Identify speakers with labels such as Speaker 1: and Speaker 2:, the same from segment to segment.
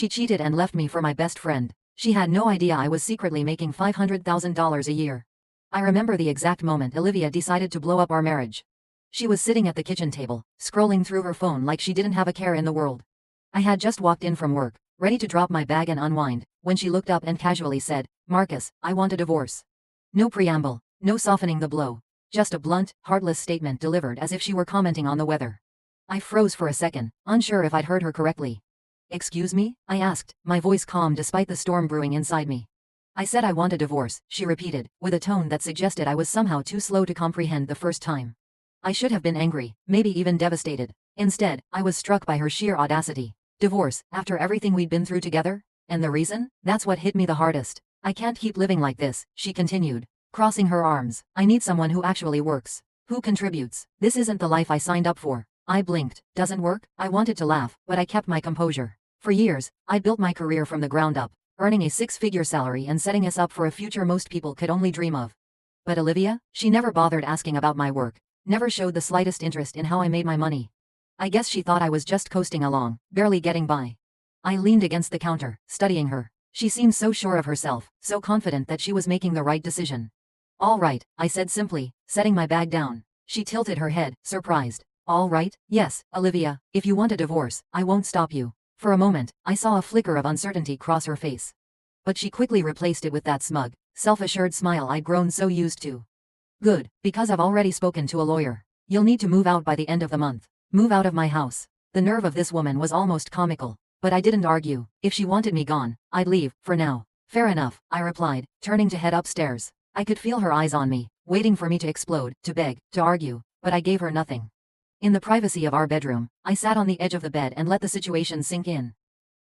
Speaker 1: She cheated and left me for my best friend. She had no idea I was secretly making $500,000 a year. I remember the exact moment Olivia decided to blow up our marriage. She was sitting at the kitchen table, scrolling through her phone like she didn't have a care in the world. I had just walked in from work, ready to drop my bag and unwind, when she looked up and casually said, "Marcus, I want a divorce." No preamble, no softening the blow. Just a blunt, heartless statement delivered as if she were commenting on the weather. I froze for a second, unsure if I'd heard her correctly. "Excuse me?" I asked, my voice calm despite the storm brewing inside me. "I said I want a divorce," she repeated, with a tone that suggested I was somehow too slow to comprehend the first time. I should have been angry, maybe even devastated. Instead, I was struck by her sheer audacity. Divorce, after everything we'd been through together? And the reason? That's what hit me the hardest. "I can't keep living like this," she continued, crossing her arms. "I need someone who actually works. Who contributes. This isn't the life I signed up for." I blinked. "Doesn't work?" I wanted to laugh, but I kept my composure. For years, I built my career from the ground up, earning a six-figure salary and setting us up for a future most people could only dream of. But Olivia? She never bothered asking about my work, never showed the slightest interest in how I made my money. I guess she thought I was just coasting along, barely getting by. I leaned against the counter, studying her. She seemed so sure of herself, so confident that she was making the right decision. "All right," I said simply, setting my bag down. She tilted her head, surprised. "All right? Yes, Olivia, if you want a divorce, I won't stop you." For a moment, I saw a flicker of uncertainty cross her face. But she quickly replaced it with that smug, self-assured smile I'd grown so used to. "Good, because I've already spoken to a lawyer. You'll need to move out by the end of the month. Move out of my house." The nerve of this woman was almost comical, but I didn't argue. If she wanted me gone, I'd leave, for now. "Fair enough," I replied, turning to head upstairs. I could feel her eyes on me, waiting for me to explode, to beg, to argue, but I gave her nothing. In the privacy of our bedroom, I sat on the edge of the bed and let the situation sink in.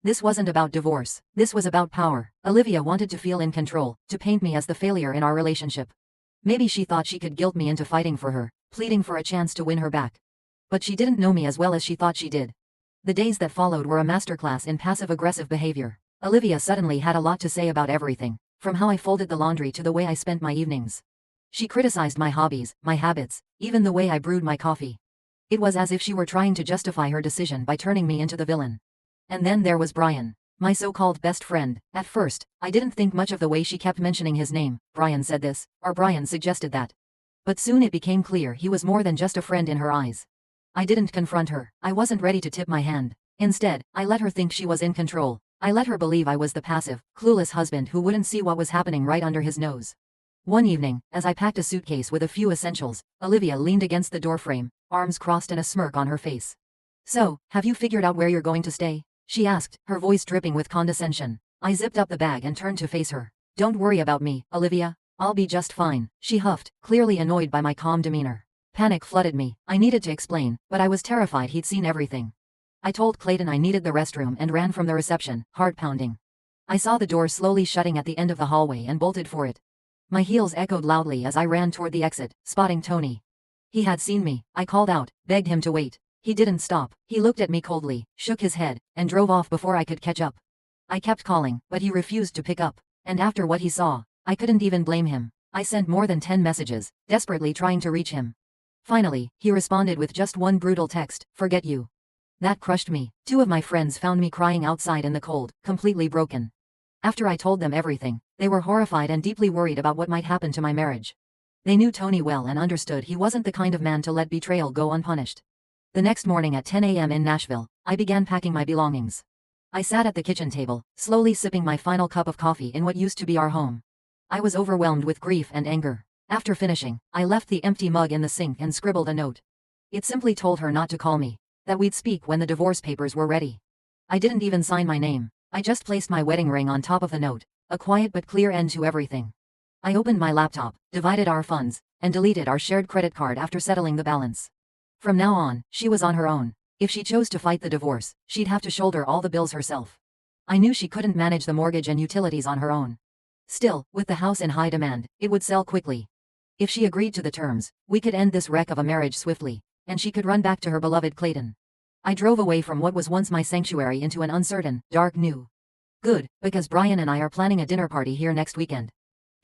Speaker 1: This wasn't about divorce. This was about power. Olivia wanted to feel in control, to paint me as the failure in our relationship. Maybe she thought she could guilt me into fighting for her, pleading for a chance to win her back. But she didn't know me as well as she thought she did. The days that followed were a masterclass in passive-aggressive behavior. Olivia suddenly had a lot to say about everything, from how I folded the laundry to the way I spent my evenings. She criticized my hobbies, my habits, even the way I brewed my coffee. It was as if she were trying to justify her decision by turning me into the villain. And then there was Brian, my so-called best friend. At first, I didn't think much of the way she kept mentioning his name. "Brian said this," or "Brian suggested that." But soon it became clear he was more than just a friend in her eyes. I didn't confront her. I wasn't ready to tip my hand. Instead, I let her think she was in control. I let her believe I was the passive, clueless husband who wouldn't see what was happening right under his nose. One evening, as I packed a suitcase with a few essentials, Olivia leaned against the doorframe, arms crossed and a smirk on her face. "So, have you figured out where you're going to stay?" she asked, her voice dripping with condescension. I zipped up the bag and turned to face her. "Don't worry about me, Olivia. I'll be just fine," she huffed, clearly annoyed by my calm demeanor. Panic flooded me. I needed to explain, but I was terrified he'd seen everything. I told Clayton I needed the restroom and ran from the reception, heart pounding. I saw the door slowly shutting at the end of the hallway and bolted for it. My heels echoed loudly as I ran toward the exit, spotting Tony. He had seen me. I called out, begged him to wait. He didn't stop. He looked at me coldly, shook his head, and drove off before I could catch up. I kept calling, but he refused to pick up. And after what he saw, I couldn't even blame him. I sent more than 10 messages, desperately trying to reach him. Finally, he responded with just one brutal text, "Forget you." That crushed me. 2 of my friends found me crying outside in the cold, completely broken. After I told them everything, they were horrified and deeply worried about what might happen to my marriage. They knew Tony well and understood he wasn't the kind of man to let betrayal go unpunished. The next morning at 10 a.m. in Nashville, I began packing my belongings. I sat at the kitchen table, slowly sipping my final cup of coffee in what used to be our home. I was overwhelmed with grief and anger. After finishing, I left the empty mug in the sink and scribbled a note. It simply told her not to call me, that we'd speak when the divorce papers were ready. I didn't even sign my name. I just placed my wedding ring on top of the note, a quiet but clear end to everything. I opened my laptop, divided our funds, and deleted our shared credit card after settling the balance. From now on, she was on her own. If she chose to fight the divorce, she'd have to shoulder all the bills herself. I knew she couldn't manage the mortgage and utilities on her own. Still, with the house in high demand, it would sell quickly. If she agreed to the terms, we could end this wreck of a marriage swiftly, and she could run back to her beloved Clayton. I drove away from what was once my sanctuary into an uncertain, dark new. Good, because Brian and I are planning a dinner party here next weekend.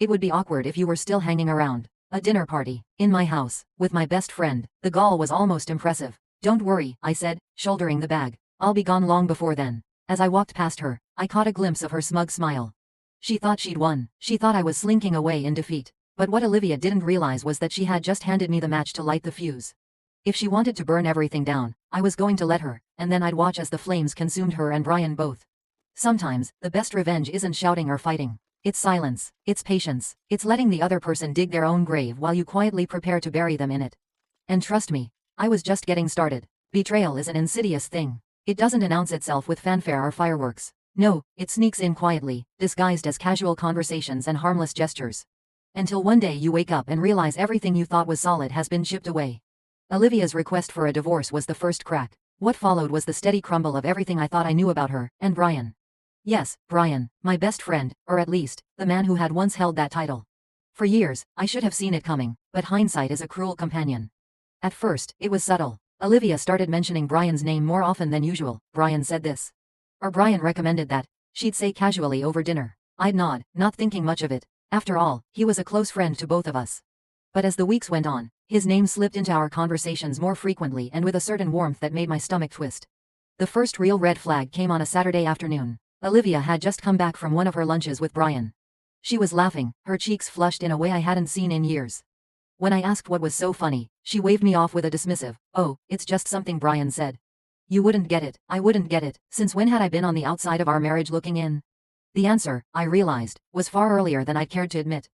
Speaker 1: It would be awkward if you were still hanging around. A dinner party, in my house, with my best friend. The gall was almost impressive. "Don't worry," I said, shouldering the bag. "I'll be gone long before then." As I walked past her, I caught a glimpse of her smug smile. She thought she'd won. She thought I was slinking away in defeat. But what Olivia didn't realize was that she had just handed me the match to light the fuse. If she wanted to burn everything down, I was going to let her, and then I'd watch as the flames consumed her and Brian both. Sometimes, the best revenge isn't shouting or fighting. It's silence. It's patience. It's letting the other person dig their own grave while you quietly prepare to bury them in it. And trust me, I was just getting started. Betrayal is an insidious thing. It doesn't announce itself with fanfare or fireworks. No, it sneaks in quietly, disguised as casual conversations and harmless gestures. Until one day you wake up and realize everything you thought was solid has been chipped away. Olivia's request for a divorce was the first crack. What followed was the steady crumble of everything I thought I knew about her, and Brian. Yes, Brian, my best friend, or at least, the man who had once held that title. For years, I should have seen it coming, but hindsight is a cruel companion. At first, it was subtle. Olivia started mentioning Brian's name more often than usual. Brian said this. Or Brian recommended that. She'd say casually over dinner. I'd nod, not thinking much of it. After all, he was a close friend to both of us. But as the weeks went on, his name slipped into our conversations more frequently and with a certain warmth that made my stomach twist. The first real red flag came on a Saturday afternoon. Olivia had just come back from one of her lunches with Brian. She was laughing, her cheeks flushed in a way I hadn't seen in years. When I asked what was so funny, she waved me off with a dismissive, "Oh, it's just something Brian said." You wouldn't get it, I wouldn't get it. Since when had I been on the outside of our marriage looking in? The answer, I realized, was far earlier than I'd cared to admit.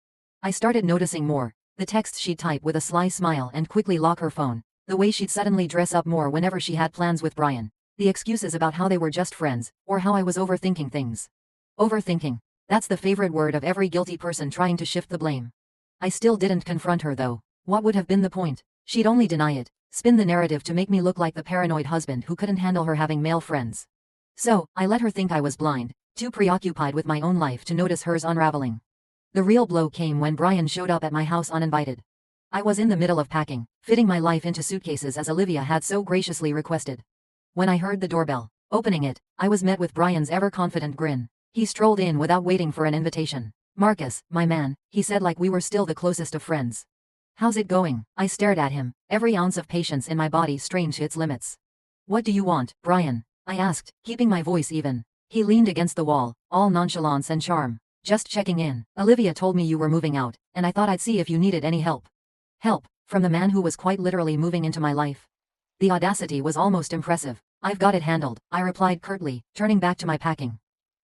Speaker 1: I started noticing more. The texts she'd type with a sly smile and quickly lock her phone. The way she'd suddenly dress up more whenever she had plans with Brian. The excuses about how they were just friends, or how I was overthinking things. Overthinking. That's the favorite word of every guilty person trying to shift the blame. I still didn't confront her though. What would have been the point? She'd only deny it, spin the narrative to make me look like the paranoid husband who couldn't handle her having male friends. So, I let her think I was blind, too preoccupied with my own life to notice hers unraveling. The real blow came when Brian showed up at my house uninvited. I was in the middle of packing, fitting my life into suitcases as Olivia had so graciously requested. When I heard the doorbell, opening it, I was met with Brian's ever-confident grin. He strolled in without waiting for an invitation. "Marcus, my man," he said like we were still the closest of friends. "How's it going?" I stared at him, every ounce of patience in my body strained to its limits. "What do you want, Brian?" I asked, keeping my voice even. He leaned against the wall, all nonchalance and charm. "Just checking in. Olivia told me you were moving out, and I thought I'd see if you needed any help." Help? From the man who was quite literally moving into my life? The audacity was almost impressive. "I've got it handled," I replied curtly, turning back to my packing.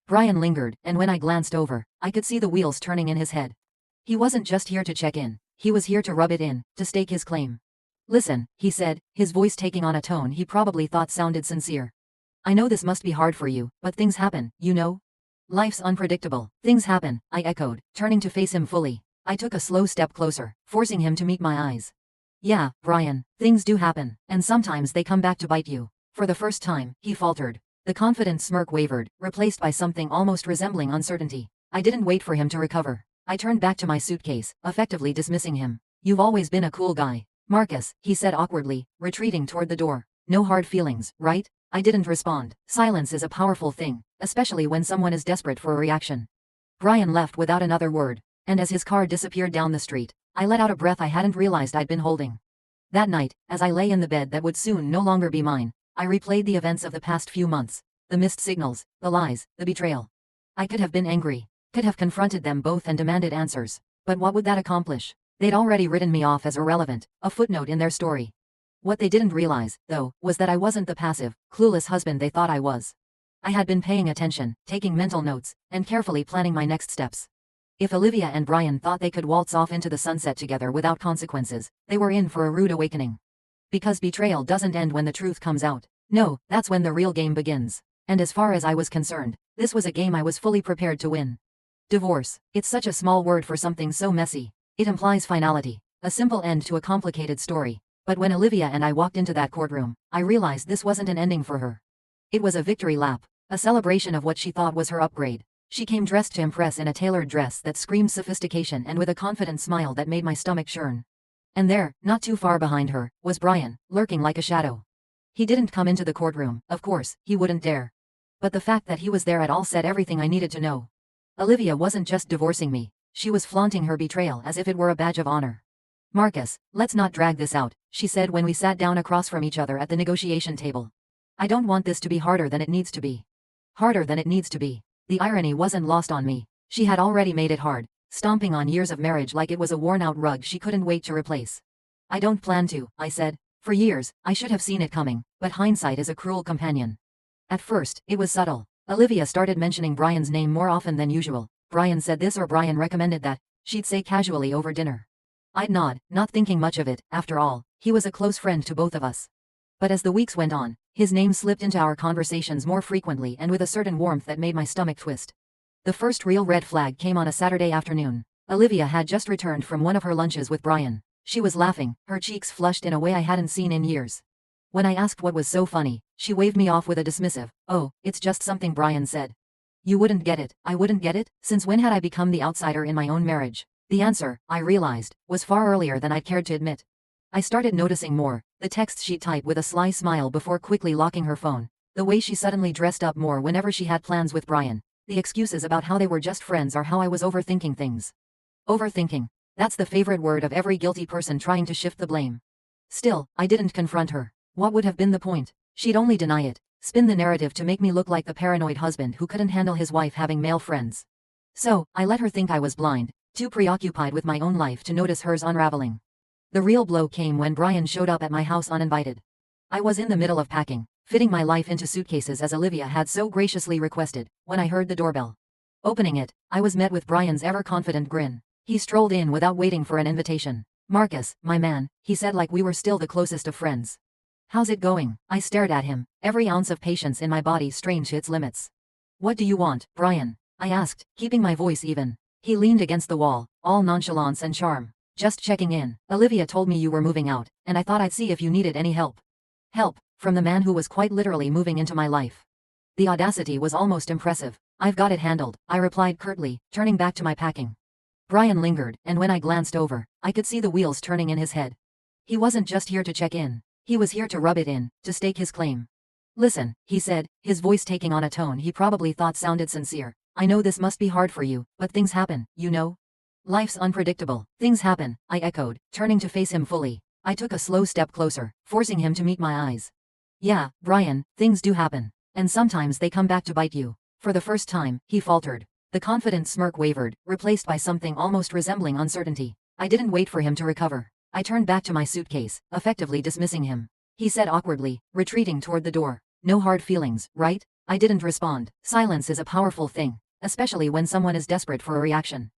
Speaker 1: Brian lingered, and when I glanced over, I could see the wheels turning in his head. He wasn't just here to check in. He was here to rub it in, to stake his claim. "Listen," he said, his voice taking on a tone he probably thought sounded sincere. "I know this must be hard for you, but things happen, you know? Life's unpredictable. Things happen," I echoed, turning to face him fully. I took a slow step closer, forcing him to meet my eyes. "Yeah, Brian, things do happen, and sometimes they come back to bite you." For the first time, he faltered. The confident smirk wavered, replaced by something almost resembling uncertainty. I didn't wait for him to recover. I turned back to my suitcase, effectively dismissing him. "You've always been a cool guy, Marcus," he said awkwardly, retreating toward the door. "No hard feelings, right?" I didn't respond. Silence is a powerful thing, especially when someone is desperate for a reaction. Brian left without another word, and as his car disappeared down the street, I let out a breath I hadn't realized I'd been holding. That night, as I lay in the bed that would soon no longer be mine, I replayed the events of the past few months. The missed signals, the lies, the betrayal. I could have been angry, could have confronted them both and demanded answers. But what would that accomplish? They'd already written me off as irrelevant, a footnote in their story. What they didn't realize, though, was that I wasn't the passive, clueless husband they thought I was. I had been paying attention, taking mental notes, and carefully planning my next steps. If Olivia and Brian thought they could waltz off into the sunset together without consequences, they were in for a rude awakening. Because betrayal doesn't end when the truth comes out. No, that's when the real game begins. And as far as I was concerned, this was a game I was fully prepared to win. Divorce. It's such a small word for something so messy. It implies finality, a simple end to a complicated story. But when Olivia and I walked into that courtroom, I realized this wasn't an ending for her. It was a victory lap, a celebration of what she thought was her upgrade. She came dressed to impress in a tailored dress that screamed sophistication and with a confident smile that made my stomach churn. And there, not too far behind her, was Brian, lurking like a shadow. He didn't come into the courtroom, of course, he wouldn't dare. But the fact that he was there at all said everything I needed to know. Olivia wasn't just divorcing me, she was flaunting her betrayal as if it were a badge of honor. "Marcus, let's not drag this out," she said when we sat down across from each other at the negotiation table. "I don't want this to be harder than it needs to be." Harder than it needs to be. The irony wasn't lost on me. She had already made it hard, stomping on years of marriage like it was a worn-out rug she couldn't wait to replace. I don't plan to, I said. For years, I should have seen it coming, but hindsight is a cruel companion. At first, it was subtle. Olivia started mentioning Brian's name more often than usual. Brian said this or Brian recommended that, she'd say casually over dinner. I'd nod, not thinking much of it. After all, he was a close friend to both of us. But as the weeks went on, his name slipped into our conversations more frequently and with a certain warmth that made my stomach twist. The first real red flag came on a Saturday afternoon. Olivia had just returned from one of her lunches with Brian. She was laughing, her cheeks flushed in a way I hadn't seen in years. When I asked what was so funny, she waved me off with a dismissive, "Oh, it's just something Brian said." You wouldn't get it. I wouldn't get it? Since when had I become the outsider in my own marriage? The answer, I realized, was far earlier than I'd cared to admit. I started noticing more, the texts she'd type with a sly smile before quickly locking her phone, the way she suddenly dressed up more whenever she had plans with Brian, the excuses about how they were just friends or how I was overthinking things. Overthinking. That's the favorite word of every guilty person trying to shift the blame. Still, I didn't confront her. What would have been the point? She'd only deny it, spin the narrative to make me look like the paranoid husband who couldn't handle his wife having male friends. So, I let her think I was blind, too preoccupied with my own life to notice hers unraveling. The real blow came when Brian showed up at my house uninvited. I was in the middle of packing, fitting my life into suitcases as Olivia had so graciously requested, when I heard the doorbell. Opening it, I was met with Brian's ever-confident grin. He strolled in without waiting for an invitation. "Marcus, my man," he said like we were still the closest of friends. "How's it going?" I stared at him, every ounce of patience in my body strained to its limits. "What do you want, Brian?" I asked, keeping my voice even. He leaned against the wall, all nonchalance and charm. "Just checking in. Olivia told me you were moving out, and I thought I'd see if you needed any help." Help, from the man who was quite literally moving into my life. The audacity was almost impressive. "I've got it handled," I replied curtly, turning back to my packing. Brian lingered, and when I glanced over, I could see the wheels turning in his head. He wasn't just here to check in. He was here to rub it in, to stake his claim. "Listen," he said, his voice taking on a tone he probably thought sounded sincere. "I know this must be hard for you, but things happen, you know? Life's unpredictable. Things happen," I echoed, turning to face him fully. I took a slow step closer, forcing him to meet my eyes. "Yeah, Brian, things do happen. And sometimes they come back to bite you." For the first time, he faltered. The confident smirk wavered, replaced by something almost resembling uncertainty. I didn't wait for him to recover. I turned back to my suitcase, effectively dismissing him. He said awkwardly, retreating toward the door. "No hard feelings, right?" I didn't respond. Silence is a powerful thing, especially when someone is desperate for a reaction.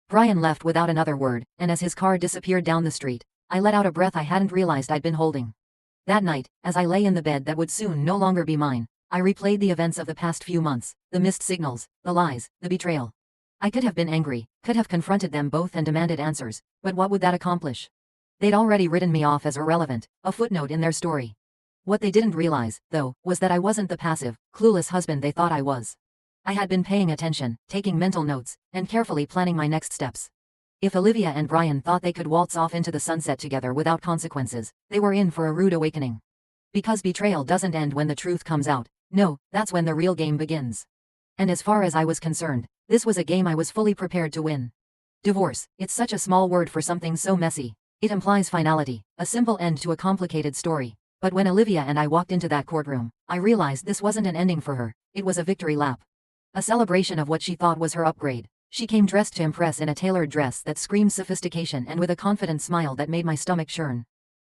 Speaker 1: Brian left without another word, and as his car disappeared down the street, I let out a breath I hadn't realized I'd been holding. That night, as I lay in the bed that would soon no longer be mine, I replayed the events of the past few months, the missed signals, the lies, the betrayal. I could have been angry, could have confronted them both and demanded answers, but what would that accomplish? They'd already written me off as irrelevant, a footnote in their story. What they didn't realize, though, was that I wasn't the passive, clueless husband they thought I was. I had been paying attention, taking mental notes, and carefully planning my next steps. If Olivia and Brian thought they could waltz off into the sunset together without consequences, they were in for a rude awakening. Because betrayal doesn't end when the truth comes out. No, that's when the real game begins. And as far as I was concerned, this was a game I was fully prepared to win. Divorce, it's such a small word for something so messy. It implies finality, a simple end to a complicated story. But when Olivia and I walked into that courtroom, I realized this wasn't an ending for her, it was a victory lap. A celebration of what she thought was her upgrade. She came dressed to impress in a tailored dress that screamed sophistication and with a confident smile that made my stomach churn.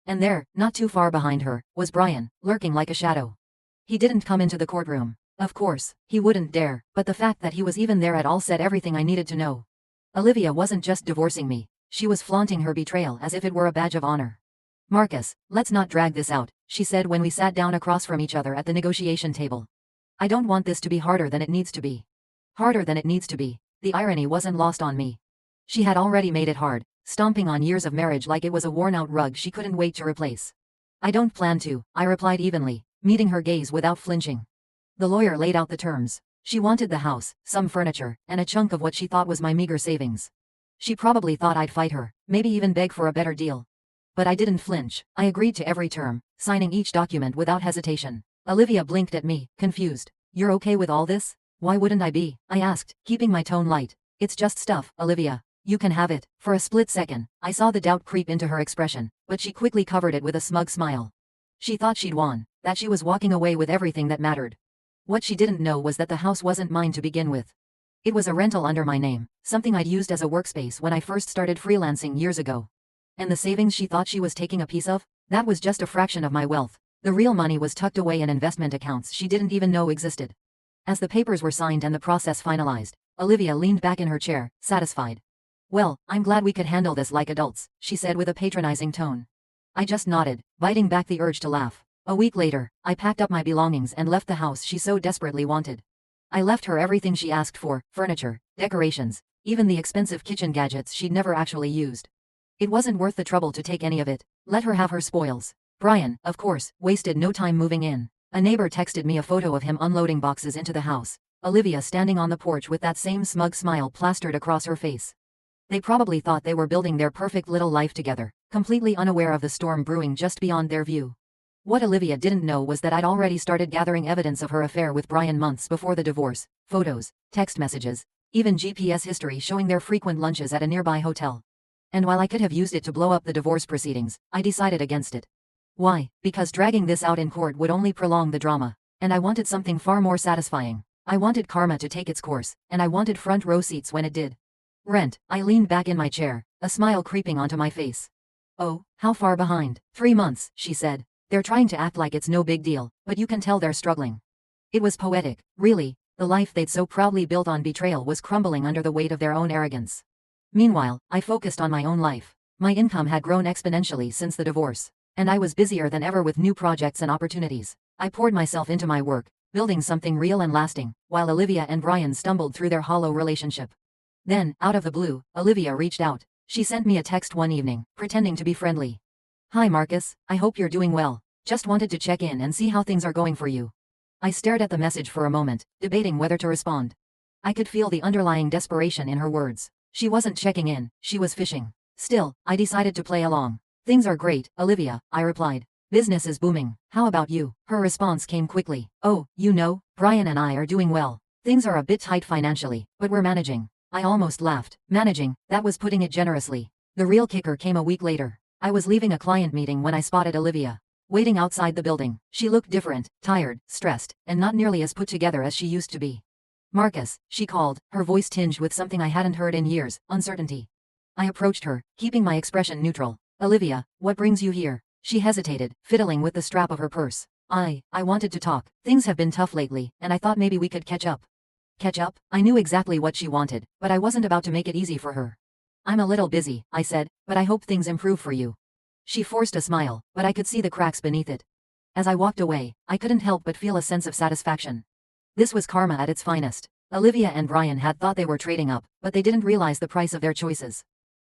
Speaker 1: And there, not too far behind her, was Brian, lurking like a shadow. He didn't come into the courtroom. Of course, he wouldn't dare, but the fact that he was even there at all said everything I needed to know. Olivia wasn't just divorcing me, she was flaunting her betrayal as if it were a badge of honor. "Marcus, let's not drag this out," she said when we sat down across from each other at the negotiation table. "I don't want this to be harder than it needs to be." Harder than it needs to be. The irony wasn't lost on me. She had already made it hard, stomping on years of marriage like it was a worn-out rug she couldn't wait to replace. "I don't plan to," I replied evenly, meeting her gaze without flinching. The lawyer laid out the terms. She wanted the house, some furniture, and a chunk of what she thought was my meager savings. She probably thought I'd fight her, maybe even beg for a better deal. But I didn't flinch. I agreed to every term, signing each document without hesitation. Olivia blinked at me, confused. "You're okay with all this?" "Why wouldn't I be?" I asked, keeping my tone light. "It's just stuff, Olivia. You can have it." For a split second, I saw the doubt creep into her expression, but she quickly covered it with a smug smile. She thought she'd won, that she was walking away with everything that mattered. What she didn't know was that the house wasn't mine to begin with. It was a rental under my name, something I'd used as a workspace when I first started freelancing years ago. And the savings she thought she was taking a piece of? That was just a fraction of my wealth. The real money was tucked away in investment accounts she didn't even know existed. As the papers were signed and the process finalized, Olivia leaned back in her chair, satisfied. "Well, I'm glad we could handle this like adults," she said with a patronizing tone. I just nodded, biting back the urge to laugh. A week later, I packed up my belongings and left the house she so desperately wanted. I left her everything she asked for, furniture, decorations, even the expensive kitchen gadgets she'd never actually used. It wasn't worth the trouble to take any of it. Let her have her spoils. Brian, of course, wasted no time moving in. A neighbor texted me a photo of him unloading boxes into the house, Olivia standing on the porch with that same smug smile plastered across her face. They probably thought they were building their perfect little life together, completely unaware of the storm brewing just beyond their view. What Olivia didn't know was that I'd already started gathering evidence of her affair with Brian months before the divorce: photos, text messages, even GPS history showing their frequent lunches at a nearby hotel. And while I could have used it to blow up the divorce proceedings, I decided against it. Why? Because dragging this out in court would only prolong the drama, and I wanted something far more satisfying. I wanted karma to take its course, and I wanted front row seats when it did. Rent. I leaned back in my chair, a smile creeping onto my face. "Oh, how far behind?" 3 months, she said. "They're trying to act like it's no big deal, but you can tell they're struggling." It was poetic, really. The life they'd so proudly built on betrayal was crumbling under the weight of their own arrogance. Meanwhile, I focused on my own life. My income had grown exponentially since the divorce, and I was busier than ever with new projects and opportunities. I poured myself into my work, building something real and lasting, while Olivia and Brian stumbled through their hollow relationship. Then, out of the blue, Olivia reached out. She sent me a text one evening, pretending to be friendly. "Hi Marcus, I hope you're doing well. Just wanted to check in and see how things are going for you." I stared at the message for a moment, debating whether to respond. I could feel the underlying desperation in her words. She wasn't checking in, she was fishing. Still, I decided to play along. "Things are great, Olivia," I replied. "Business is booming. How about you?" Her response came quickly. "Oh, you know, Brian and I are doing well. Things are a bit tight financially, but we're managing." I almost laughed. Managing, that was putting it generously. The real kicker came a week later. I was leaving a client meeting when I spotted Olivia waiting outside the building. She looked different, tired, stressed, and not nearly as put together as she used to be. "Marcus," she called, her voice tinged with something I hadn't heard in years: uncertainty. I approached her, keeping my expression neutral. "Olivia, what brings you here?" She hesitated, fiddling with the strap of her purse. I wanted to talk. Things have been tough lately, and I thought maybe we could catch up." Catch up? I knew exactly what she wanted, but I wasn't about to make it easy for her. "I'm a little busy," I said, "but I hope things improve for you." She forced a smile, but I could see the cracks beneath it. As I walked away, I couldn't help but feel a sense of satisfaction. This was karma at its finest. Olivia and Brian had thought they were trading up, but they didn't realize the price of their choices.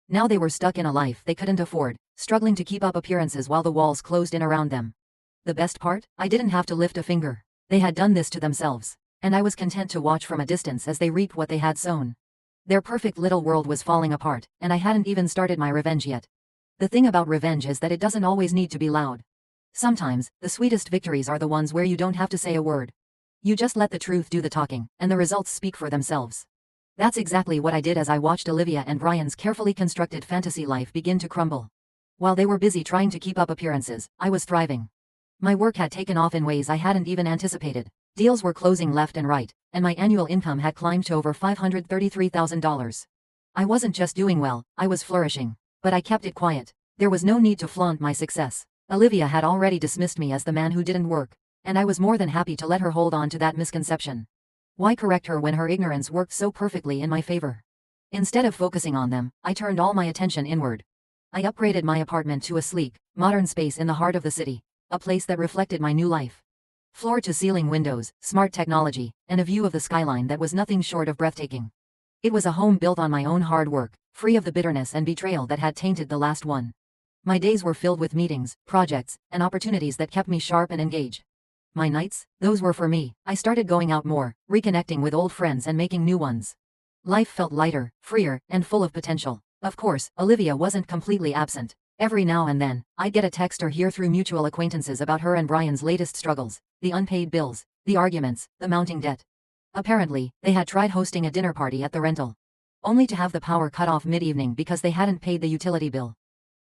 Speaker 1: Now they were stuck in a life they couldn't afford, struggling to keep up appearances while the walls closed in around them. The best part? I didn't have to lift a finger. They had done this to themselves, and I was content to watch from a distance as they reaped what they had sown. Their perfect little world was falling apart, and I hadn't even started my revenge yet. The thing about revenge is that it doesn't always need to be loud. Sometimes, the sweetest victories are the ones where you don't have to say a word. You just let the truth do the talking, and the results speak for themselves. That's exactly what I did as I watched Olivia and Brian's carefully constructed fantasy life begin to crumble. While they were busy trying to keep up appearances, I was thriving. My work had taken off in ways I hadn't even anticipated. Deals were closing left and right, and my annual income had climbed to over $533,000. I wasn't just doing well, I was flourishing. But I kept it quiet. There was no need to flaunt my success. Olivia had already dismissed me as the man who didn't work, and I was more than happy to let her hold on to that misconception. Why correct her when her ignorance worked so perfectly in my favor? Instead of focusing on them, I turned all my attention inward. I upgraded my apartment to a sleek, modern space in the heart of the city, a place that reflected my new life. Floor-to-ceiling windows, smart technology, and a view of the skyline that was nothing short of breathtaking. It was a home built on my own hard work, free of the bitterness and betrayal that had tainted the last one. My days were filled with meetings, projects, and opportunities that kept me sharp and engaged. My nights? Those were for me. I started going out more, reconnecting with old friends and making new ones. Life felt lighter, freer, and full of potential. Of course, Olivia wasn't completely absent. Every now and then, I'd get a text or hear through mutual acquaintances about her and Brian's latest struggles: the unpaid bills, the arguments, the mounting debt. Apparently, they had tried hosting a dinner party at the rental, only to have the power cut off mid-evening because they hadn't paid the utility bill.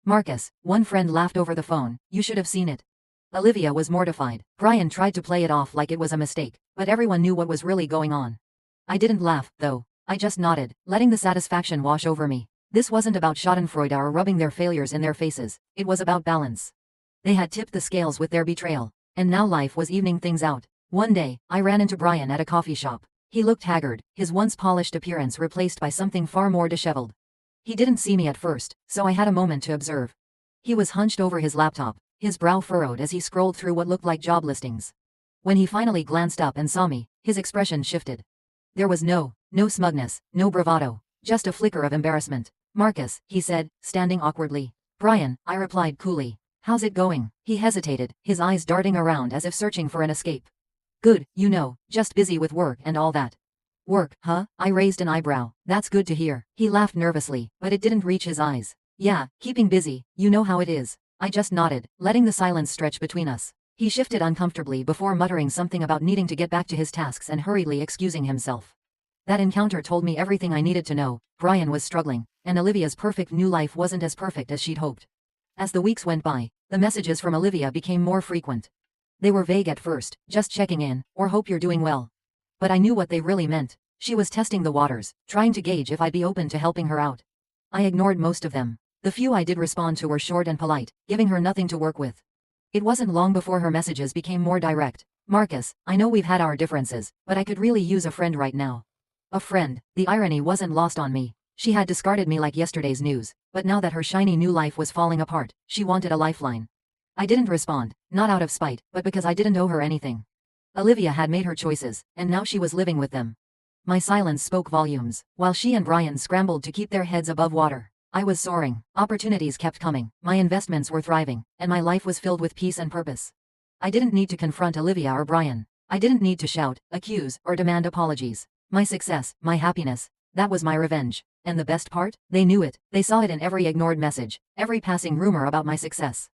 Speaker 1: "Marcus," one friend laughed over the phone, "you should have seen it." Olivia was mortified. Brian tried to play it off like it was a mistake, but everyone knew what was really going on. I didn't laugh, though. I just nodded, letting the satisfaction wash over me. This wasn't about schadenfreude or rubbing their failures in their faces. It was about balance. They had tipped the scales with their betrayal, and now life was evening things out. One day, I ran into Brian at a coffee shop. He looked haggard, his once polished appearance replaced by something far more disheveled. He didn't see me at first, so I had a moment to observe. He was hunched over his laptop, his brow furrowed as he scrolled through what looked like job listings. When he finally glanced up and saw me, his expression shifted. There was no smugness, no bravado, just a flicker of embarrassment. "Marcus," he said, standing awkwardly. "Brian," I replied coolly. "How's it going?" He hesitated, his eyes darting around as if searching for an escape. "Good, just busy with work and all that." "Work, huh?" I raised an eyebrow. "That's good to hear." He laughed nervously, but it didn't reach his eyes. "Yeah, keeping busy, you know how it is." I just nodded, letting the silence stretch between us. He shifted uncomfortably before muttering something about needing to get back to his tasks and hurriedly excusing himself. That encounter told me everything I needed to know. Brian was struggling, and Olivia's perfect new life wasn't as perfect as she'd hoped. As the weeks went by, the messages from Olivia became more frequent. They were vague at first, just checking in, or hope you're doing well. But I knew what they really meant. She was testing the waters, trying to gauge if I'd be open to helping her out. I ignored most of them. The few I did respond to were short and polite, giving her nothing to work with. It wasn't long before her messages became more direct. "Marcus, I know we've had our differences, but I could really use a friend right now." A friend. The irony wasn't lost on me. She had discarded me like yesterday's news, but now that her shiny new life was falling apart, she wanted a lifeline. I didn't respond, not out of spite, but because I didn't owe her anything. Olivia had made her choices, and now she was living with them. My silence spoke volumes, while she and Brian scrambled to keep their heads above water. I was soaring, opportunities kept coming, my investments were thriving, and my life was filled with peace and purpose. I didn't need to confront Olivia or Brian. I didn't need to shout, accuse, or demand apologies. My success, my happiness, that was my revenge. And the best part? They knew it. They saw it in every ignored message, every passing rumor about my success,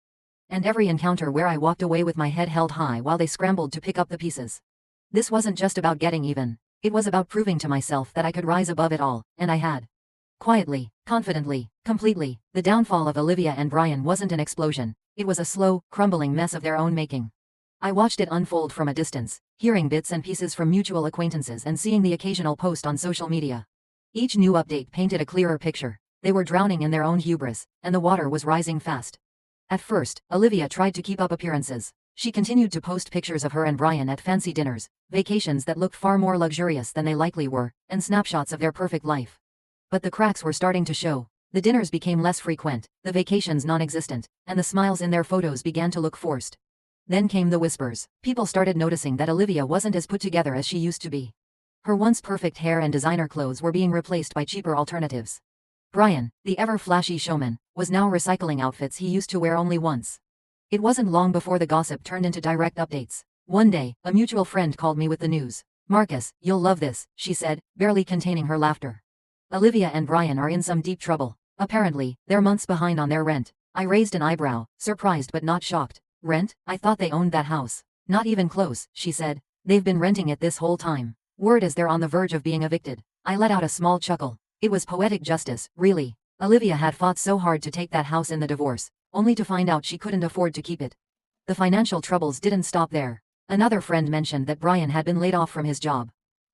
Speaker 1: and every encounter where I walked away with my head held high while they scrambled to pick up the pieces. This wasn't just about getting even. It was about proving to myself that I could rise above it all, and I had. Quietly, confidently, completely, the downfall of Olivia and Brian wasn't an explosion. It was a slow, crumbling mess of their own making. I watched it unfold from a distance, hearing bits and pieces from mutual acquaintances and seeing the occasional post on social media. Each new update painted a clearer picture. They were drowning in their own hubris, and the water was rising fast. At first, Olivia tried to keep up appearances. She continued to post pictures of her and Brian at fancy dinners, vacations that looked far more luxurious than they likely were, and snapshots of their perfect life. But the cracks were starting to show. The dinners became less frequent, the vacations non-existent, and the smiles in their photos began to look forced. Then came the whispers. People started noticing that Olivia wasn't as put together as she used to be. Her once perfect hair and designer clothes were being replaced by cheaper alternatives. Brian, the ever-flashy showman, was now recycling outfits he used to wear only once. It wasn't long before the gossip turned into direct updates. One day, a mutual friend called me with the news. "Marcus, you'll love this," she said, barely containing her laughter. "Olivia and Brian are in some deep trouble. Apparently, they're months behind on their rent." I raised an eyebrow, surprised but not shocked. "Rent? I thought they owned that house." "Not even close," she said. "They've been renting it this whole time. Word is they're on the verge of being evicted." I let out a small chuckle. It was poetic justice, really. Olivia had fought so hard to take that house in the divorce, only to find out she couldn't afford to keep it. The financial troubles didn't stop there. Another friend mentioned that Brian had been laid off from his job.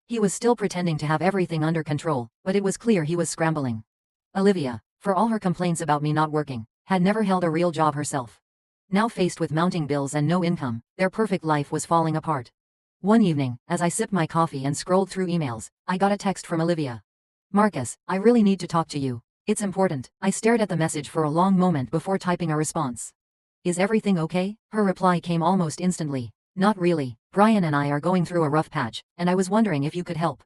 Speaker 1: He was still pretending to have everything under control, but it was clear he was scrambling. Olivia, for all her complaints about me not working, had never held a real job herself. Now faced with mounting bills and no income, their perfect life was falling apart. One evening, as I sipped my coffee and scrolled through emails, I got a text from Olivia. "Marcus, I really need to talk to you. It's important." I stared at the message for a long moment before typing a response. "Is everything okay?" Her reply came almost instantly. "Not really. Brian and I are going through a rough patch, and I was wondering if you could help.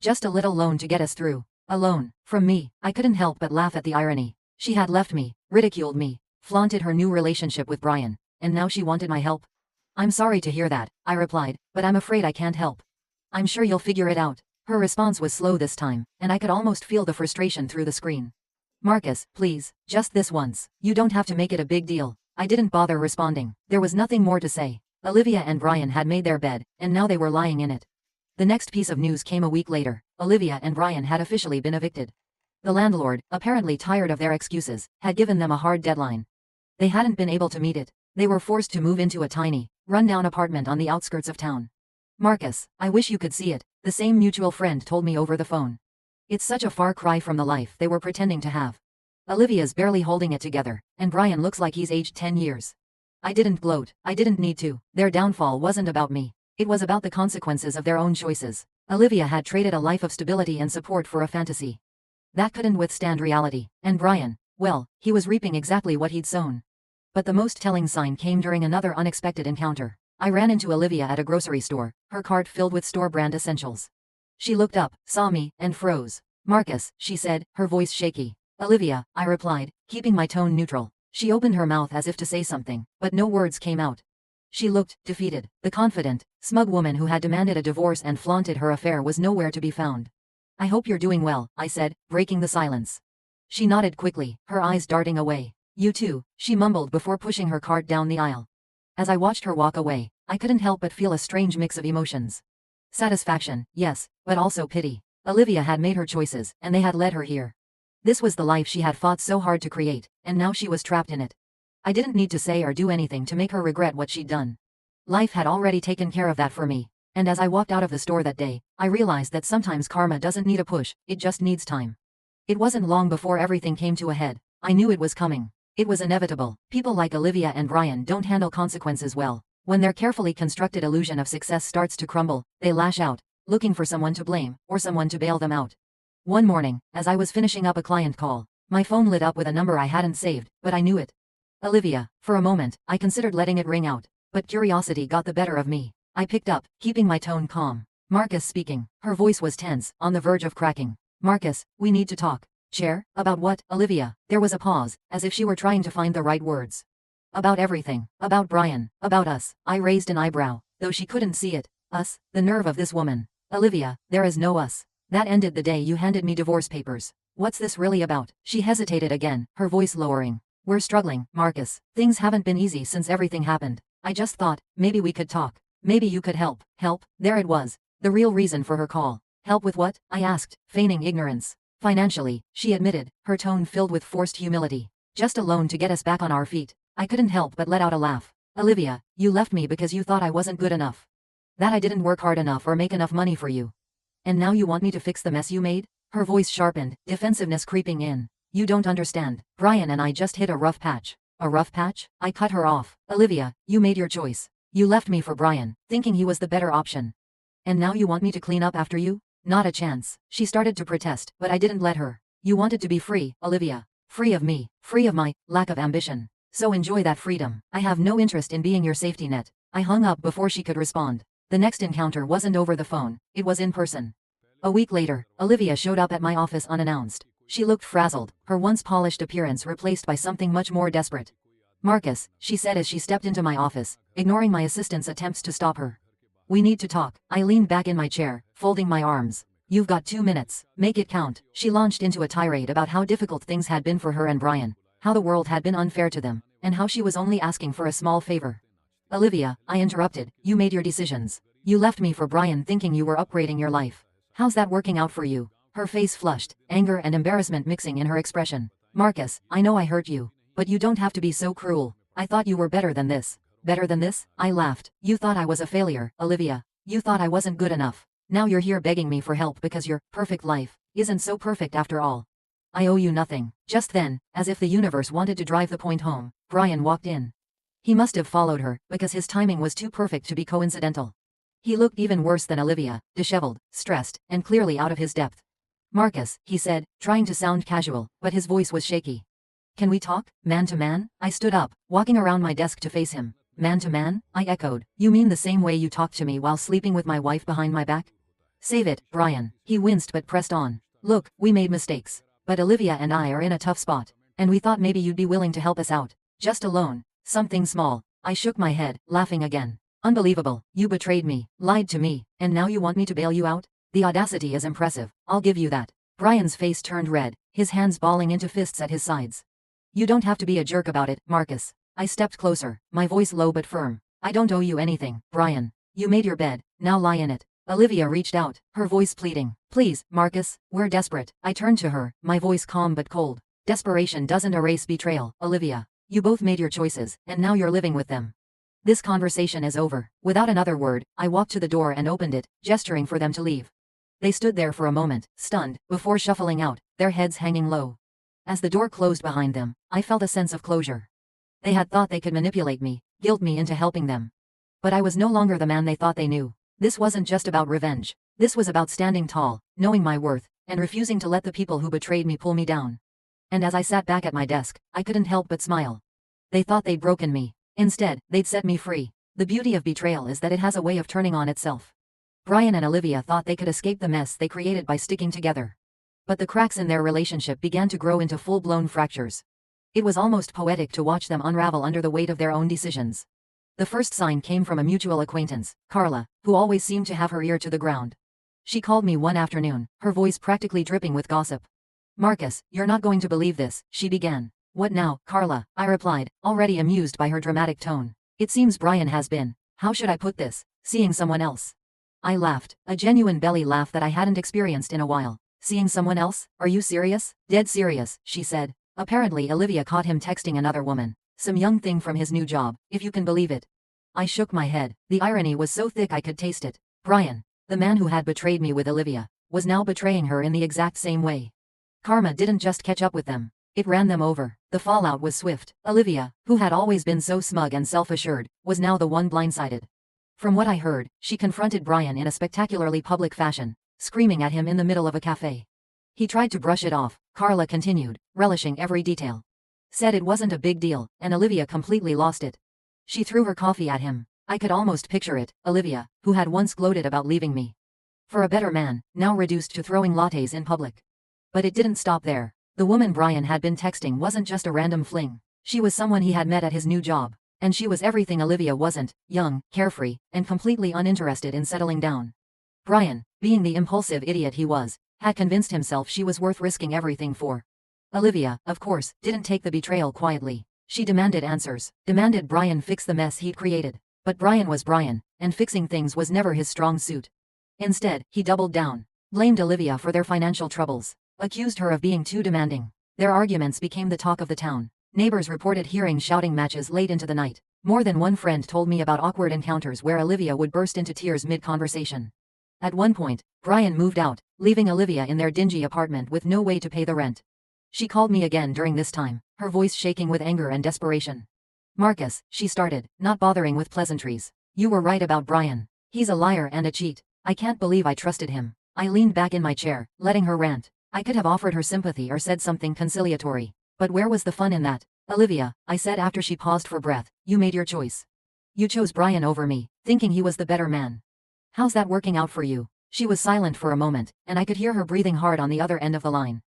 Speaker 1: Just a little loan to get us through." A loan? From me? I couldn't help but laugh at the irony. She had left me, ridiculed me, flaunted her new relationship with Brian, and now she wanted my help. "I'm sorry to hear that," I replied, "but I'm afraid I can't help." "I'm sure you'll figure it out." Her response was slow this time, and I could almost feel the frustration through the screen. "Marcus, please, just this once. You don't have to make it a big deal." I didn't bother responding. There was nothing more to say. Olivia and Brian had made their bed, and now they were lying in it. The next piece of news came a week later. Olivia and Brian had officially been evicted. The landlord, apparently tired of their excuses, had given them a hard deadline. They hadn't been able to meet it. They were forced to move into a tiny, run-down apartment on the outskirts of town. Marcus, I wish you could see it, the same mutual friend told me over the phone. It's such a far cry from the life they were pretending to have. Olivia's barely holding it together, and Brian looks like he's aged 10 years. I didn't gloat, I didn't need to. Their downfall wasn't about me. It was about the consequences of their own choices. Olivia had traded a life of stability and support for a fantasy that couldn't withstand reality, and Brian, well, he was reaping exactly what he'd sown. But the most telling sign came during another unexpected encounter. I ran into Olivia at a grocery store, her cart filled with store-brand essentials. She looked up, saw me, and froze. Marcus, she said, her voice shaky. Olivia, I replied, keeping my tone neutral. She opened her mouth as if to say something, but no words came out. She looked defeated. The confident, smug woman who had demanded a divorce and flaunted her affair was nowhere to be found. I hope you're doing well, I said, breaking the silence. She nodded quickly, her eyes darting away. You too, she mumbled before pushing her cart down the aisle. As I watched her walk away, I couldn't help but feel a strange mix of emotions. Satisfaction, yes, but also pity. Olivia had made her choices, and they had led her here. This was the life she had fought so hard to create, and now she was trapped in it. I didn't need to say or do anything to make her regret what she'd done. Life had already taken care of that for me, and as I walked out of the store that day, I realized that sometimes karma doesn't need a push, it just needs time. It wasn't long before everything came to a head. I knew it was coming. It was inevitable. People like Olivia and Brian don't handle consequences well. When their carefully constructed illusion of success starts to crumble, they lash out, looking for someone to blame, or someone to bail them out. One morning, as I was finishing up a client call, my phone lit up with a number I hadn't saved, but I knew it. Olivia. For a moment, I considered letting it ring out, but curiosity got the better of me. I picked up, keeping my tone calm. Marcus speaking. Her voice was tense, on the verge of cracking. Marcus, we need to talk. Chair, about what, Olivia? There was a pause, as if she were trying to find the right words. About everything. About Brian. About us. I raised an eyebrow, though she couldn't see it. Us? The nerve of this woman. Olivia, there is no us. That ended the day you handed me divorce papers. What's this really about? She hesitated again, her voice lowering. We're struggling, Marcus. Things haven't been easy since everything happened. I just thought, maybe we could talk. Maybe you could help. Help? There it was. The real reason for her call. Help with what? I asked, feigning ignorance. Financially, she admitted, her tone filled with forced humility. Just a loan to get us back on our feet. I couldn't help but let out a laugh. Olivia, you left me because you thought I wasn't good enough. That I didn't work hard enough or make enough money for you. And now you want me to fix the mess you made? Her voice sharpened, defensiveness creeping in. You don't understand. Brian and I just hit a rough patch. A rough patch? I cut her off. Olivia, you made your choice. You left me for Brian, thinking he was the better option. And now you want me to clean up after you? Not a chance. She started to protest, but I didn't let her. You wanted to be free, Olivia. Free of me. Free of my lack of ambition. So enjoy that freedom. I have no interest in being your safety net. I hung up before she could respond. The next encounter wasn't over the phone, it was in person. A week later, Olivia showed up at my office unannounced. She looked frazzled, her once polished appearance replaced by something much more desperate. Marcus, she said as she stepped into my office, ignoring my assistant's attempts to stop her. We need to talk. I leaned back in my chair, folding my arms. You've got 2 minutes. Make it count. She launched into a tirade about how difficult things had been for her and Brian, how the world had been unfair to them, and how she was only asking for a small favor. Olivia, I interrupted, you made your decisions. You left me for Brian thinking you were upgrading your life. How's that working out for you? Her face flushed, anger and embarrassment mixing in her expression. Marcus, I know I hurt you, but you don't have to be so cruel. I thought you were better than this. Better than this? I laughed. You thought I was a failure, Olivia. You thought I wasn't good enough. Now you're here begging me for help because your perfect life isn't so perfect after all. I owe you nothing. Just then, as if the universe wanted to drive the point home, Brian walked in. He must have followed her, because his timing was too perfect to be coincidental. He looked even worse than Olivia, disheveled, stressed, and clearly out of his depth. Marcus, he said, trying to sound casual, but his voice was shaky. Can we talk, man to man? I stood up, walking around my desk to face him. Man to man? I echoed. You mean the same way you talked to me while sleeping with my wife behind my back? Save it, Brian. He winced but pressed on. Look, we made mistakes. But Olivia and I are in a tough spot. And we thought maybe you'd be willing to help us out. Just a loan. Something small. I shook my head, laughing again. Unbelievable. You betrayed me, lied to me, and now you want me to bail you out? The audacity is impressive, I'll give you that. Brian's face turned red, his hands balling into fists at his sides. You don't have to be a jerk about it, Marcus. I stepped closer, my voice low but firm. I don't owe you anything, Brian. You made your bed, now lie in it. Olivia reached out, her voice pleading. Please, Marcus, we're desperate. I turned to her, my voice calm but cold. Desperation doesn't erase betrayal, Olivia. You both made your choices, and now you're living with them. This conversation is over. Without another word, I walked to the door and opened it, gesturing for them to leave. They stood there for a moment, stunned, before shuffling out, their heads hanging low. As the door closed behind them, I felt a sense of closure. They had thought they could manipulate me, guilt me into helping them. But I was no longer the man they thought they knew. This wasn't just about revenge. This was about standing tall, knowing my worth, and refusing to let the people who betrayed me pull me down. And as I sat back at my desk, I couldn't help but smile. They thought they'd broken me. Instead, they'd set me free. The beauty of betrayal is that it has a way of turning on itself. Brian and Olivia thought they could escape the mess they created by sticking together. But the cracks in their relationship began to grow into full-blown fractures. It was almost poetic to watch them unravel under the weight of their own decisions. The first sign came from a mutual acquaintance, Carla, who always seemed to have her ear to the ground. She called me one afternoon, her voice practically dripping with gossip. "Marcus, you're not going to believe this," she began. "What now, Carla?" I replied, already amused by her dramatic tone. "It seems Brian has been, how should I put this, seeing someone else." I laughed, a genuine belly laugh that I hadn't experienced in a while. "Seeing someone else? Are you serious?" "Dead serious," she said. Apparently Olivia caught him texting another woman. Some young thing from his new job, if you can believe it. I shook my head. The irony was so thick I could taste it. Brian, the man who had betrayed me with Olivia, was now betraying her in the exact same way. Karma didn't just catch up with them. It ran them over. The fallout was swift. Olivia, who had always been so smug and self-assured, was now the one blindsided. From what I heard, she confronted Brian in a spectacularly public fashion, screaming at him in the middle of a cafe. He tried to brush it off, Carla continued, relishing every detail. Said it wasn't a big deal, and Olivia completely lost it. She threw her coffee at him. I could almost picture it, Olivia, who had once gloated about leaving me for a better man, now reduced to throwing lattes in public. But it didn't stop there. The woman Brian had been texting wasn't just a random fling. She was someone he had met at his new job. And she was everything Olivia wasn't, young, carefree, and completely uninterested in settling down. Brian, being the impulsive idiot he was, had convinced himself she was worth risking everything for. Olivia, of course, didn't take the betrayal quietly. She demanded answers, demanded Brian fix the mess he'd created. But Brian was Brian, and fixing things was never his strong suit. Instead, he doubled down, blamed Olivia for their financial troubles, accused her of being too demanding. Their arguments became the talk of the town. Neighbors reported hearing shouting matches late into the night. More than one friend told me about awkward encounters where Olivia would burst into tears mid-conversation. At one point, Brian moved out, leaving Olivia in their dingy apartment with no way to pay the rent. She called me again during this time, her voice shaking with anger and desperation. "Marcus," she started, not bothering with pleasantries. "You were right about Brian. He's a liar and a cheat. I can't believe I trusted him." I leaned back in my chair, letting her rant. I could have offered her sympathy or said something conciliatory. But where was the fun in that? "Olivia," I said after she paused for breath, "you made your choice. You chose Brian over me, thinking he was the better man. How's that working out for you?" She was silent for a moment, and I could hear her breathing hard on the other end of the line.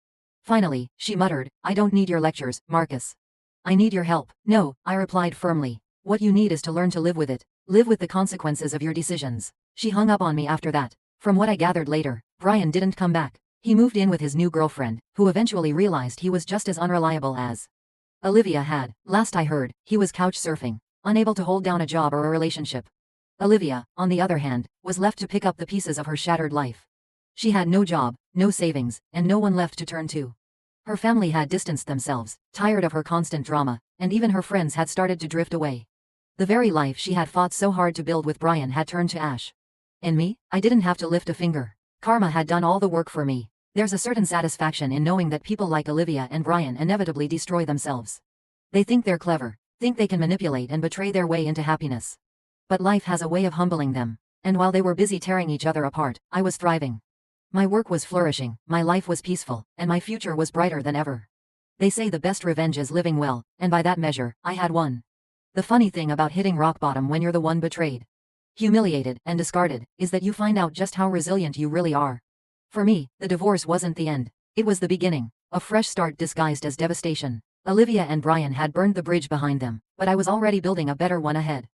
Speaker 1: Finally, she muttered, "I don't need your lectures, Marcus. I need your help." "No," I replied firmly. "What you need is to learn to live with it. Live with the consequences of your decisions." She hung up on me after that. From what I gathered later, Brian didn't come back. He moved in with his new girlfriend, who eventually realized he was just as unreliable as Olivia had. Last I heard, he was couch surfing, unable to hold down a job or a relationship. Olivia, on the other hand, was left to pick up the pieces of her shattered life. She had no job, no savings, and no one left to turn to. Her family had distanced themselves, tired of her constant drama, and even her friends had started to drift away. The very life she had fought so hard to build with Brian had turned to ash. And me? I didn't have to lift a finger. Karma had done all the work for me. There's a certain satisfaction in knowing that people like Olivia and Brian inevitably destroy themselves. They think they're clever, think they can manipulate and betray their way into happiness. But life has a way of humbling them, and while they were busy tearing each other apart, I was thriving. My work was flourishing, my life was peaceful, and my future was brighter than ever. They say the best revenge is living well, and by that measure, I had won. The funny thing about hitting rock bottom when you're the one betrayed, humiliated, and discarded, is that you find out just how resilient you really are. For me, the divorce wasn't the end. It was the beginning, a fresh start disguised as devastation. Olivia and Brian had burned the bridge behind them, but I was already building a better one ahead.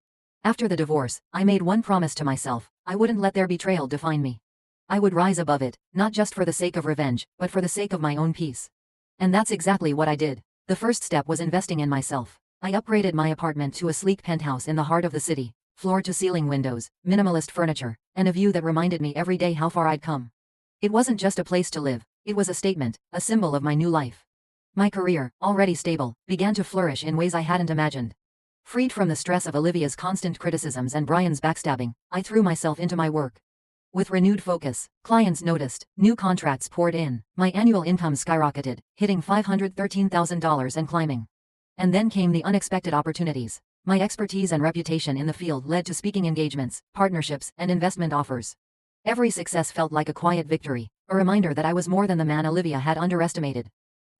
Speaker 1: After the divorce, I made one promise to myself: I wouldn't let their betrayal define me. I would rise above it, not just for the sake of revenge, but for the sake of my own peace. And that's exactly what I did. The first step was investing in myself. I upgraded my apartment to a sleek penthouse in the heart of the city, floor-to-ceiling windows, minimalist furniture, and a view that reminded me every day how far I'd come. It wasn't just a place to live, it was a statement, a symbol of my new life. My career, already stable, began to flourish in ways I hadn't imagined. Freed from the stress of Olivia's constant criticisms and Brian's backstabbing, I threw myself into my work. With renewed focus, clients noticed, new contracts poured in, my annual income skyrocketed, hitting $513,000 and climbing. And then came the unexpected opportunities. My expertise and reputation in the field led to speaking engagements, partnerships, and investment offers. Every success felt like a quiet victory, a reminder that I was more than the man Olivia had underestimated.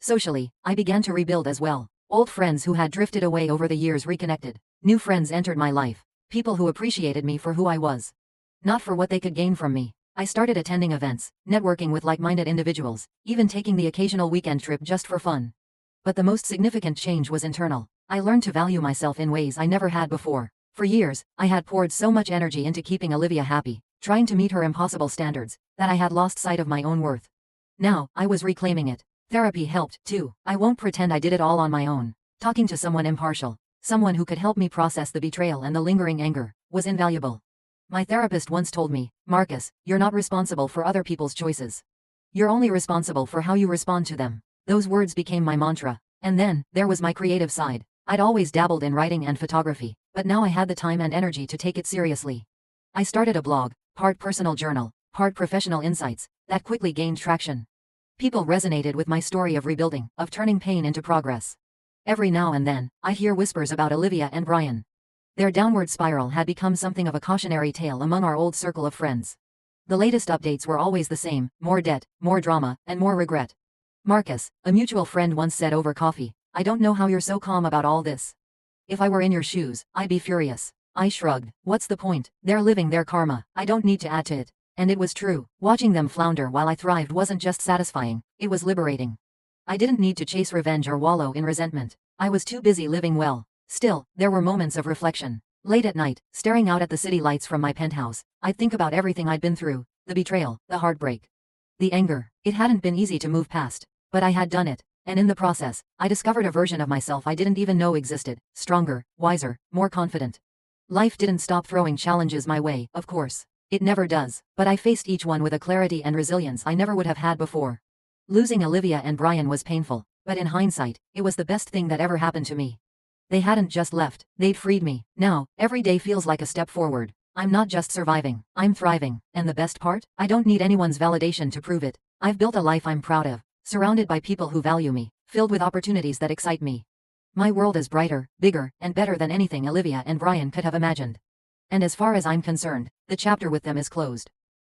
Speaker 1: Socially, I began to rebuild as well. Old friends who had drifted away over the years reconnected. New friends entered my life. People who appreciated me for who I was, not for what they could gain from me. I started attending events, networking with like-minded individuals, even taking the occasional weekend trip just for fun. But the most significant change was internal. I learned to value myself in ways I never had before. For years, I had poured so much energy into keeping Olivia happy, trying to meet her impossible standards, that I had lost sight of my own worth. Now, I was reclaiming it. Therapy helped, too. I won't pretend I did it all on my own. Talking to someone impartial, someone who could help me process the betrayal and the lingering anger, was invaluable. My therapist once told me, "Marcus, you're not responsible for other people's choices. You're only responsible for how you respond to them." Those words became my mantra. And then, there was my creative side. I'd always dabbled in writing and photography, but now I had the time and energy to take it seriously. I started a blog, part personal journal, part professional insights, that quickly gained traction. People resonated with my story of rebuilding, of turning pain into progress. Every now and then, I'd hear whispers about Olivia and Brian. Their downward spiral had become something of a cautionary tale among our old circle of friends. The latest updates were always the same: more debt, more drama, and more regret. "Marcus," a mutual friend once said over coffee, "I don't know how you're so calm about all this. If I were in your shoes, I'd be furious." I shrugged. What's the point? They're living their karma. I don't need to add to it. And it was true. Watching them flounder while I thrived wasn't just satisfying, it was liberating. I didn't need to chase revenge or wallow in resentment. I was too busy living well. Still, there were moments of reflection. Late at night, staring out at the city lights from my penthouse, I'd think about everything I'd been through, the betrayal, the heartbreak, the anger. It hadn't been easy to move past, but I had done it. And in the process, I discovered a version of myself I didn't even know existed, stronger, wiser, more confident. Life didn't stop throwing challenges my way, of course. It never does, but I faced each one with a clarity and resilience I never would have had before. Losing Olivia and Brian was painful, but in hindsight, it was the best thing that ever happened to me. They hadn't just left, they'd freed me. Now, every day feels like a step forward. I'm not just surviving, I'm thriving. And the best part? I don't need anyone's validation to prove it. I've built a life I'm proud of, surrounded by people who value me, filled with opportunities that excite me. My world is brighter, bigger, and better than anything Olivia and Brian could have imagined. And as far as I'm concerned, the chapter with them is closed.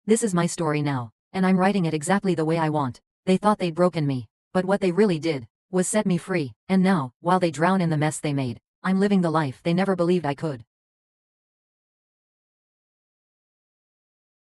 Speaker 1: This is my story now, and I'm writing it exactly the way I want. They thought they'd broken me, but what they really did was set me free. And now, while they drown in the mess they made, I'm living the life they never believed I could.